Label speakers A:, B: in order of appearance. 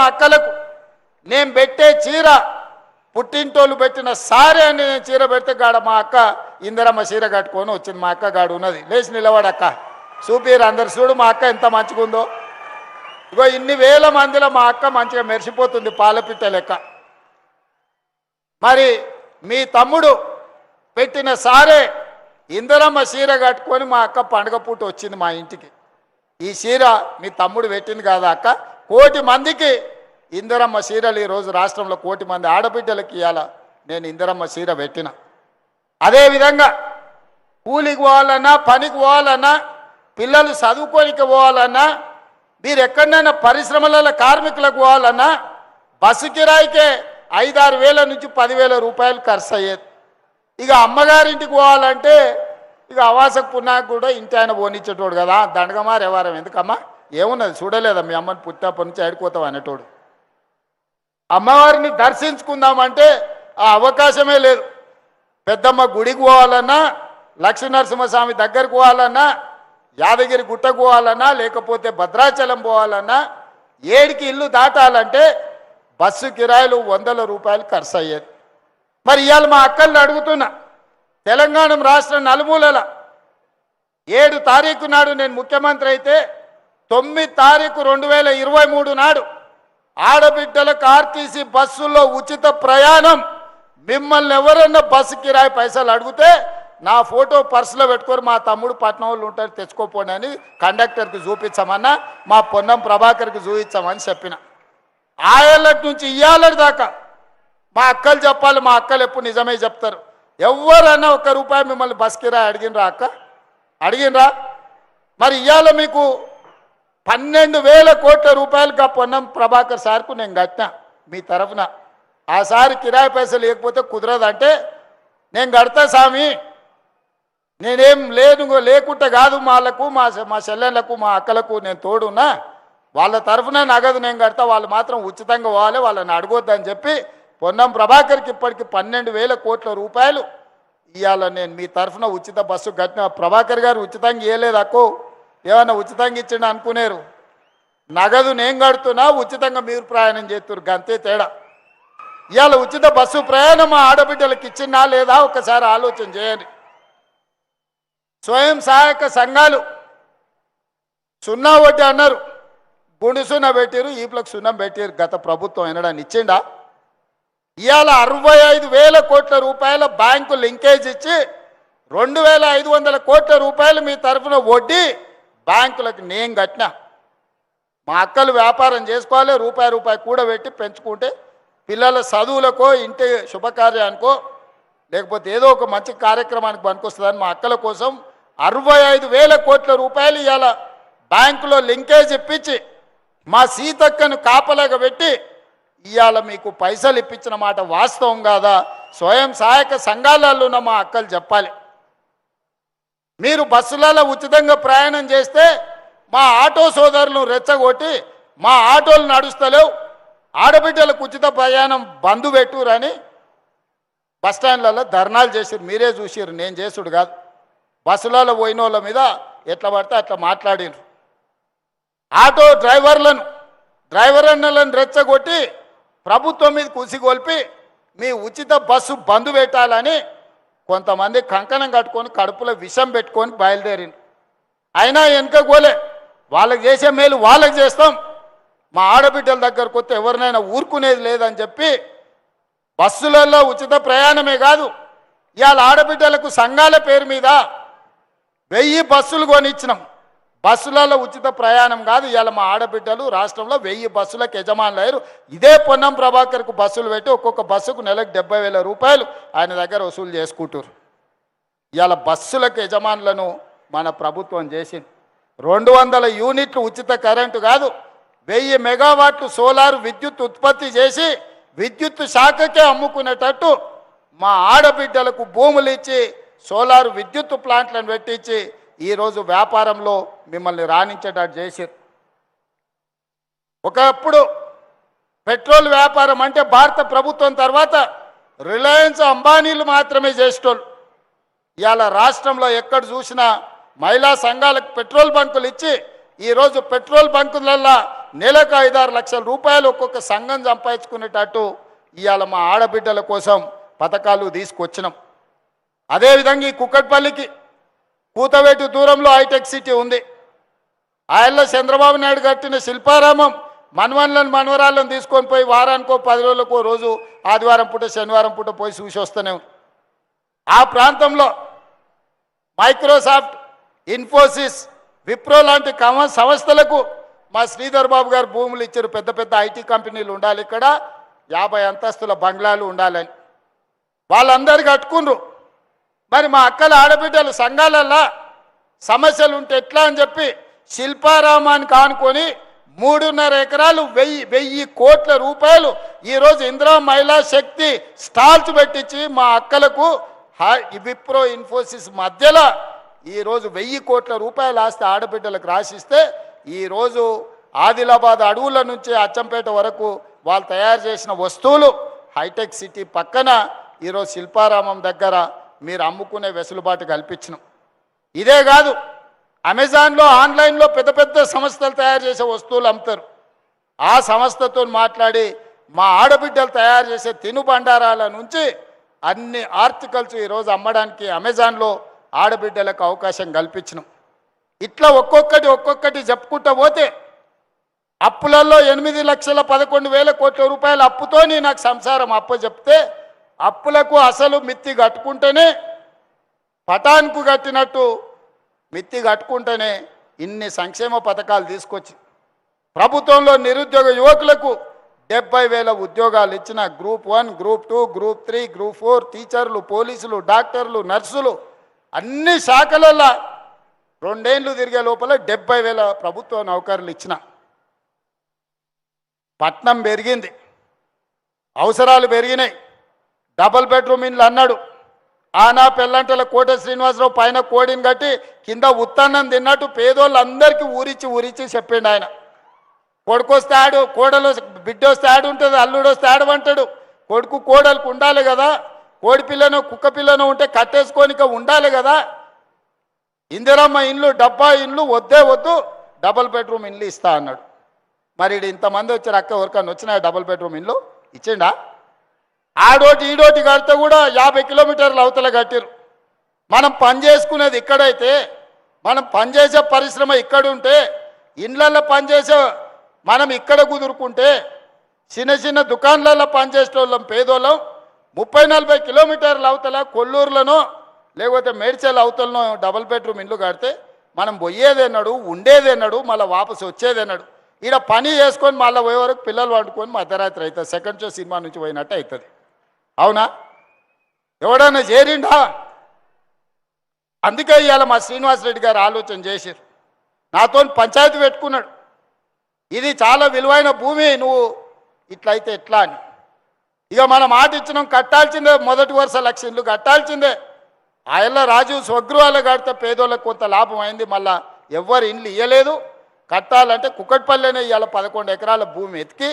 A: అక్కలకు నేను పెట్టే చీర పుట్టింటోళ్ళు పెట్టిన సారే అని నేను చీర పెడితే గాడ మా అక్క ఇందిరమ్మ చీర కట్టుకొని వచ్చింది. మా అక్క గాడు ఉన్నది, లేచి నిలబడక్క చూపిరు అందరు చూడు మా అక్క ఎంత మంచిగా ఉందో. ఇగో ఇన్ని వేల మందిలో మా అక్క మంచిగా మెరిసిపోతుంది పాలపిట్ట లెక్క. మరి మీ తమ్ముడు పెట్టిన సారే ఇందిరమ్మ చీర కట్టుకొని మా అక్క పండగ పూట వచ్చింది మా ఇంటికి. ఈ చీర మీ తమ్ముడు పెట్టింది కాదా అక్క? కోటి మందికి ఇందిరమ్మ చీరలు ఈరోజు రాష్ట్రంలో కోటి మంది ఆడబిడ్డలకి ఇవ్వాల నేను ఇందిరమ్మ చీర పెట్టిన. అదేవిధంగా కూలికి పోవాలన్నా, పనికి పోవాలన్నా, పిల్లలు చదువుకోనికి పోవాలన్నా, మీరు ఎక్కడైనా పరిశ్రమలలో కార్మికులకు పోవాలన్నా బస్సు కిరాయికే 5-6 వేల నుంచి 10,000 రూపాయలు ఖర్చు అయ్యేది. ఇక అమ్మగారింటికి పోవాలంటే ఇక అవాసకు పున్నాకు కూడా ఇంటి ఆయన పోనిచ్చేటోడు కదా, దండగమారు ఎవరం ఎందుకమ్మా ఏమున్నది చూడలేదా మీ అమ్మని పుట్టినప్పటి నుంచి ఆడుకోతావు అనేటోడు. అమ్మవారిని దర్శించుకుందామంటే ఆ అవకాశమే లేదు. పెద్దమ్మ గుడికి పోవాలన్నా, లక్ష్మీనరసింహస్వామి దగ్గరికి పోవాలన్నా, యాదగిరి గుట్టకు పోవాలన్నా, లేకపోతే భద్రాచలం పోవాలన్నా, 7కి ఇల్లు దాటాలంటే బస్సు కిరాయిలు 100 రూపాయలు ఖర్చు అయ్యేది. మరి ఇవాళ మా అక్కల్ని అడుగుతున్నా, తెలంగాణ రాష్ట్రం నలుమూలల 7 తారీఖు నాడు నేను ముఖ్యమంత్రి అయితే 9 తారీఖు 2023 నాడు ఆడబిడ్డలకు ఆర్టీసీ బస్సుల్లో ఉచిత ప్రయాణం. మిమ్మల్ని ఎవరన్నా బస్సు కిరాయి పైసలు అడిగితే నా ఫోటో పర్సులో పెట్టుకొని మా తమ్ముడు పట్నం వాళ్ళు ఉంటారు తెచ్చుకోపోండి అని కండక్టర్కి చూపించమన్నా, మా పొన్నం ప్రభాకర్కి చూపించామని చెప్పిన. ఆయళ్ళటి నుంచి ఇయ్యాలటి దాకా మా అక్కలు చెప్పాలి, మా అక్కలు ఎప్పుడు నిజమే చెప్తారు. ఎవరన్నా ₹1 మిమ్మల్ని బస్ కిరాయి అడిగినరా అక్క? అడిగినరా? మరి ఇవాళ మీకు 12,000 కోట్ల రూపాయలుగా పొన్నం ప్రభాకర్ సార్కు నేను కట్టినా మీ తరఫున. ఆ సారి కిరాయి పైసలు లేకపోతే కుదరదంటే నేను కడతా స్వామి, నేనేం లేకుంటే కాదు వాళ్ళకు మా చెల్లెళ్ళకు మా అక్కలకు నేను తోడున్నా, వాళ్ళ తరఫున నగదు నేను కడతా, వాళ్ళు మాత్రం ఉచితంగా పోవాలి, వాళ్ళని అడగొద్దని చెప్పి పొన్నం ప్రభాకర్కి ఇప్పటికి 12,000 కోట్ల రూపాయలు ఇవాళ నేను మీ తరఫున ఉచిత బస్సు కట్టిన. ప్రభాకర్ గారు ఉచితంగా ఇవ్వలేదు అక్కో, ఏమన్నా ఉచితంగా ఇచ్చిండు అనుకునేరు. నగదు నేను కడుతున్నా, ఉచితంగా మీరు ప్రయాణం చేస్తున్నారు, గంతే తేడా. ఇవాళ ఉచిత బస్సు ప్రయాణం మా ఆడబిడ్డలకు ఇచ్చిందా లేదా ఒకసారి ఆలోచన చేయండి. స్వయం సహాయక సంఘాలు 0 వడ్డీ అన్నారు, గుండు సున్నా పెట్టారు, ఈపులకు సున్నం పెట్టారు. గత ప్రభుత్వం ఎనడాన్ని ఇచ్చిండా? ఇవాళ 65,000 కోట్ల రూపాయల బ్యాంకు లింకేజ్ ఇచ్చి 2,500 కోట్ల రూపాయలు మీ తరఫున వడ్డీ బ్యాంకులకు నేను కట్టినా. మా అక్కలు వ్యాపారం చేసుకోవాలి, రూపాయి కూడబెట్టి పెంచుకుంటే పిల్లల చదువులకో, ఇంటి శుభకార్యానికో, లేకపోతే ఏదో ఒక మంచి కార్యక్రమానికి పనికొస్తుందని మా అక్కల కోసం 65,000 కోట్ల రూపాయలు ఇవాళ బ్యాంకులో లింకేజ్ ఇప్పించి మా సీతక్కను కాపలాగా పెట్టి ఇవాళ మీకు పైసలు ఇప్పించిన మాట వాస్తవం కాదా? స్వయం సహాయక సంఘాలలో ఉన్న మా అక్కలు చెప్పాలి. మీరు బస్సులలో ఉచితంగా ప్రయాణం చేస్తే మా ఆటో సోదరులను రెచ్చగొట్టి మా ఆటోలు నడుస్తలేవు, ఆడబిడ్డలకు ఉచిత ప్రయాణం బంధు పెట్టురని బస్టాండ్లలో ధర్నాలు చేసిరు. మీరే చూసిరు, నేను చేసుడు కాదు. బస్సులలో పోయిన వాళ్ళ మీద ఎట్లా పడితే అట్లా మాట్లాడిరు. ఆటో డ్రైవర్లను రెచ్చగొట్టి ప్రభుత్వం మీద కుసిగొల్పి మీ ఉచిత బస్సు బంధు పెట్టాలని కొంతమంది కంకణం కట్టుకొని కడుపులో విషం పెట్టుకొని బయలుదేరింది. అయినా వెనుకపోలే, వాళ్ళకి చేసే మేలు వాళ్ళకి చేస్తాం, మా ఆడబిడ్డల దగ్గరకు వస్తే ఎవరినైనా ఊరుకునేది లేదని చెప్పి బస్సులలో ఉచిత ప్రయాణమే కాదు, ఇవాళ ఆడబిడ్డలకు సంఘాల పేరు మీద 1000 బస్సులు కొనిచ్చినాం. బస్సులలో ఉచిత ప్రయాణం కాదు, ఇవాళ మా ఆడబిడ్డలు రాష్ట్రంలో 1000 బస్సులకు యజమానులు అయ్యారు. ఇదే పొన్నం ప్రభాకర్కు బస్సులు పెట్టి ఒక్కొక్క బస్సుకు నెలకు 70,000 రూపాయలు ఆయన దగ్గర వసూలు చేసుకుంటారు. ఇవాళ బస్సులకు యజమానులను మన ప్రభుత్వం చేసింది. 200 యూనిట్లు ఉచిత కరెంటు కాదు, 1000 మెగావాట్లు సోలార్ విద్యుత్ ఉత్పత్తి చేసి విద్యుత్ శాఖకే అమ్ముకునేటట్టు మా ఆడబిడ్డలకు భూములు ఇచ్చి సోలార్ విద్యుత్ ప్లాంట్లను పెట్టించి ఈరోజు వ్యాపారంలో మిమ్మల్ని రాణించేటట్టు చేశారు. ఒకప్పుడు పెట్రోల్ వ్యాపారం అంటే భారత ప్రభుత్వం తర్వాత రిలయన్స్, అంబానీలు మాత్రమే చేసేటోళ్ళు. ఇవాళ రాష్ట్రంలో ఎక్కడ చూసినా మహిళా సంఘాలకు పెట్రోల్ బంకులు ఇచ్చి ఈరోజు పెట్రోల్ బంకులలో నెలకు 5-6 లక్షల రూపాయలు ఒక్కొక్క సంఘం సంపాదించుకునేటట్టు ఇవాళ మా ఆడబిడ్డల కోసం పథకాలు తీసుకొచ్చినాం. అదేవిధంగా ఈ కుక్కట్పల్లికి కూతవేటు దూరంలో హైటెక్ సిటీ ఉంది. ఆయల్లో చంద్రబాబు నాయుడు కట్టిన శిల్పారామం మనవన్లను మనవరాళ్ళను తీసుకొని పోయి వారానికో 10 రోజులకో రోజు ఆదివారం పూట శనివారం పూట పోయి చూసి వస్తూనే ఉంది. ఆ ప్రాంతంలో మైక్రోసాఫ్ట్, ఇన్ఫోసిస్, విప్రో లాంటి సంస్థలకు మా శ్రీధర్ బాబు గారు భూములు ఇచ్చారు. పెద్ద పెద్ద ఐటీ కంపెనీలు ఉండాలి, ఇక్కడ 50 అంతస్తుల బంగ్లాలు ఉండాలని వాళ్ళందరూ కట్టుకుండ్రు. మరి మా అక్కల ఆడబిడ్డలు సంఘాలల్లో సమస్యలు ఉంటే ఎట్లా అని చెప్పి శిల్పారామానికి ఆనుకొని 3.5 ఎకరాలు 1000 కోట్ల రూపాయలు ఈరోజు ఇందిరా మహిళా శక్తి స్టాల్స్ పెట్టించి మా అక్కలకు విప్రో, ఇన్ఫోసిస్ మధ్యలో ఈరోజు 1000 కోట్ల రూపాయలు ఆస్తి ఆడబిడ్డలకు రాసిస్తే ఈరోజు ఆదిలాబాద్ అడవుల నుంచి అచ్చంపేట వరకు వాళ్ళు తయారు చేసిన వస్తువులు హైటెక్ సిటీ పక్కన ఈరోజు శిల్పారామం దగ్గర మీరు అమ్ముకునే వెసులుబాటు కల్పించినాం. ఇదే కాదు, అమెజాన్లో ఆన్లైన్లో పెద్ద పెద్ద సంస్థలు తయారు చేసే వస్తువులు అమ్ముతారు. ఆ సంస్థతో మాట్లాడి మా ఆడబిడ్డలు తయారు చేసే తినుబండారాల నుంచి అన్ని ఆర్టికల్స్ ఈరోజు అమ్మడానికి అమెజాన్లో ఆడబిడ్డలకు అవకాశం కల్పించినాం. ఇట్లా ఒక్కొక్కటి చెప్పుకుంటూ పోతే అప్పులలో 8,11,000 కోట్ల రూపాయల అప్పుతోని నాకు సంసారం చెప్తే అప్పులకు అసలు మిత్తి కట్టుకుంటేనే పటాన్కు కట్టినట్టు మిత్తి కట్టుకుంటేనే ఇన్ని సంక్షేమ పథకాలు తీసుకొచ్చి ప్రభుత్వంలో నిరుద్యోగ యువకులకు 70,000 ఉద్యోగాలు ఇచ్చిన గ్రూప్ 1, గ్రూప్ 2, గ్రూప్ 3, గ్రూప్ 4 టీచర్లు, పోలీసులు, డాక్టర్లు, నర్సులు అన్ని శాఖలలో 2 ఏళ్ళు తిరిగే లోపల 70,000 ప్రభుత్వ నౌకర్లు ఇచ్చిన. పట్నం పెరిగింది, అవసరాలు పెరిగినాయి. డబుల్ బెడ్రూమ్ ఇండ్లు అన్నాడు. ఆనా పెళ్ళంటల కోట శ్రీనివాసరావు పైన కోడిని కట్టి కింద ఉత్తన్నం తిన్నట్టు పేదోళ్ళందరికీ ఊరిచ్చి చెప్పిండు ఆయన. కొడుకొస్తే ఆడు, కోడలు బిడ్డ వస్తే ఆడు ఉంటుంది, అల్లుడు వస్తే ఆడు అంటాడు. కొడుకు కోడలకు ఉండాలి కదా, కోడి పిల్లను కుక్క పిల్లను ఉంటే కట్టేసుకోనిక ఉండాలి కదా. ఇందిరమ్మ ఇండ్లు, డబ్బా ఇండ్లు వద్దు, డబుల్ బెడ్రూమ్ ఇండ్లు ఇస్తా అన్నాడు. మరి ఇంతమంది వచ్చారు, అక్క ఎవరికన్నా వచ్చినాయి డబుల్ బెడ్రూమ్ ఇండ్లు ఇచ్చిండా? ఆడోటి ఈడోటి కడితే కూడా 50 కిలోమీటర్లు అవతల కట్టిరు. మనం పని చేసుకునేది ఇక్కడైతే, మనం పనిచేసే పరిశ్రమ ఇక్కడుంటే, ఇండ్లల్లో పనిచేసే మనం ఇక్కడ కుదురుకుంటే, చిన్న దుకాణాలలో పనిచేసే వాళ్ళం పేదోళ్ళం 30-40 కిలోమీటర్ల అవతల కొల్లూరులోనో లేకపోతే మేడ్చల్ అవతలనో డబుల్ బెడ్రూమ్ ఇండ్లు కడితే మనం పోయేదేనాడు, ఉండేదేనాడు, మళ్ళీ వాపసు వచ్చేదేనాడు. ఈడ పని చేసుకొని మళ్ళీ పోయే వరకు పిల్లలు వండుకొని మధ్యరాత్రి అవుతుంది. సెకండ్ షో సినిమా నుంచి పోయినట్టు అవుతుంది. అవునా? ఎవడన్నా చేరిండా? అందుకే ఇవాళ మా శ్రీనివాసరెడ్డి గారు ఆలోచన చేశారు, నాతో పంచాయతీ పెట్టుకున్నాడు. ఇది చాలా విలువైన భూమి, నువ్వు ఇట్లయితే ఎట్లా అని. ఇక మనం మాట ఇచ్చినాం, కట్టాల్సిందే, మొదటి వరుస 1,00,000 ఇళ్ళు కట్టాల్సిందే. ఆయల్ల రాజీవ్ స్వగృహాలు కడితే పేదోళ్ళకు కొంత లాభం అయింది. మళ్ళా ఎవ్వరు ఇండ్లు ఇవ్వలేదు. కట్టాలంటే కుక్కట్పల్లినే ఇవాళ 11 ఎకరాల భూమి ఎతికి